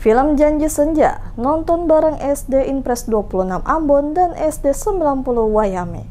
Film Janji Senja, nonton bareng SD Impres 26 Ambon dan SD 90 Wayame.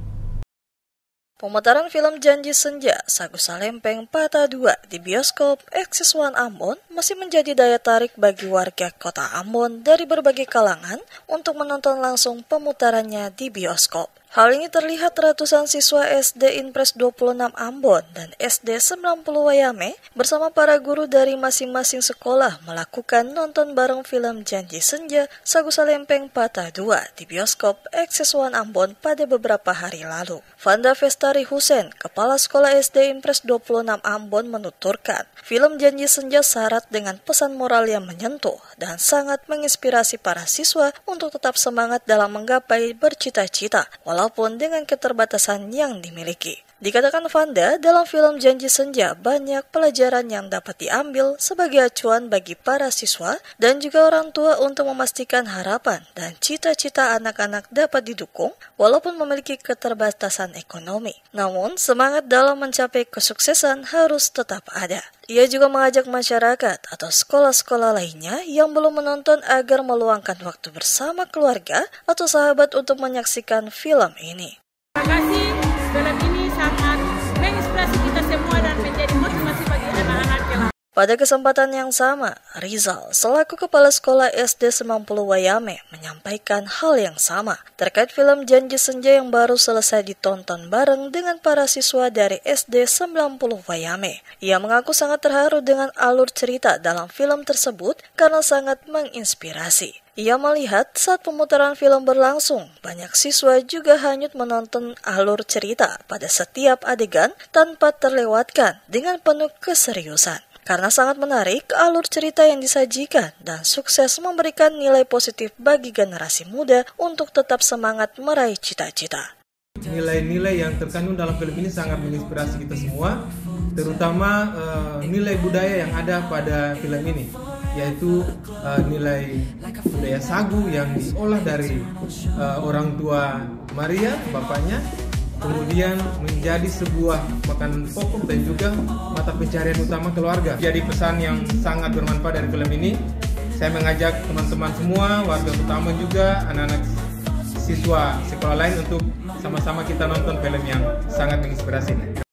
Pemutaran film Janji Senja, Sagu Salempeng Patah 2 di bioskop Axis One Ambon masih menjadi daya tarik bagi warga kota Ambon dari berbagai kalangan untuk menonton langsung pemutarannya di bioskop. Hal ini terlihat ratusan siswa SD Impres 26 Ambon dan SD 90 Wayame bersama para guru dari masing-masing sekolah melakukan nonton bareng film Janji Senja, Sagu Salempeng Patah 2 di bioskop Axis One Ambon pada beberapa hari lalu. Vanda Festari Husen, Kepala Sekolah SD Impres 26 Ambon menuturkan, film Janji Senja syarat dengan pesan moral yang menyentuh dan sangat menginspirasi para siswa untuk tetap semangat dalam menggapai bercita-cita, walaupun dengan keterbatasan yang dimiliki. Dikatakan Vanda, dalam film Janji Senja banyak pelajaran yang dapat diambil sebagai acuan bagi para siswa dan juga orang tua untuk memastikan harapan dan cita-cita anak-anak dapat didukung walaupun memiliki keterbatasan ekonomi. Namun, semangat dalam mencapai kesuksesan harus tetap ada. Ia juga mengajak masyarakat atau sekolah-sekolah lainnya yang belum menonton agar meluangkan waktu bersama keluarga atau sahabat untuk menyaksikan film ini. Terima kasih, film ini sangat menginspirasi kita semua dan menjadi motivasi bagi anak-anak kelak. Pada kesempatan yang sama, Rizal selaku Kepala Sekolah SD 90 Wayame menyampaikan hal yang sama terkait film Janji Senja yang baru selesai ditonton bareng dengan para siswa dari SD 90 Wayame. Ia mengaku sangat terharu dengan alur cerita dalam film tersebut karena sangat menginspirasi. Ia melihat saat pemutaran film berlangsung, banyak siswa juga hanyut menonton alur cerita pada setiap adegan tanpa terlewatkan dengan penuh keseriusan. Karena sangat menarik alur cerita yang disajikan dan sukses memberikan nilai positif bagi generasi muda untuk tetap semangat meraih cita-cita. Nilai-nilai yang terkandung dalam film ini sangat menginspirasi kita semua, terutama nilai budaya yang ada pada film ini, yaitu nilai budaya sagu yang diolah dari orang tua Maria, bapaknya, kemudian menjadi sebuah makanan pokok dan juga mata pencarian utama keluarga. Jadi pesan yang sangat bermanfaat dari film ini. Saya mengajak teman-teman semua, warga utama juga, anak-anak siswa sekolah lain untuk sama-sama kita nonton film yang sangat menginspirasi.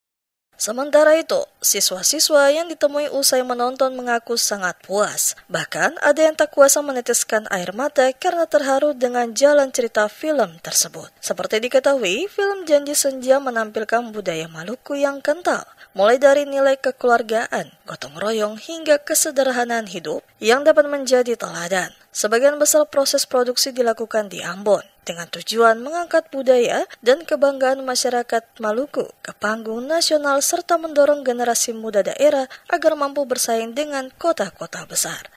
Sementara itu, siswa-siswa yang ditemui usai menonton mengaku sangat puas. Bahkan ada yang tak kuasa meneteskan air mata karena terharu dengan jalan cerita film tersebut. Seperti diketahui, film Janji Senja menampilkan budaya Maluku yang kental, mulai dari nilai kekeluargaan, gotong royong hingga kesederhanaan hidup yang dapat menjadi teladan. Sebagian besar proses produksi dilakukan di Ambon dengan tujuan mengangkat budaya dan kebanggaan masyarakat Maluku ke panggung nasional serta mendorong generasi muda daerah agar mampu bersaing dengan kota-kota besar.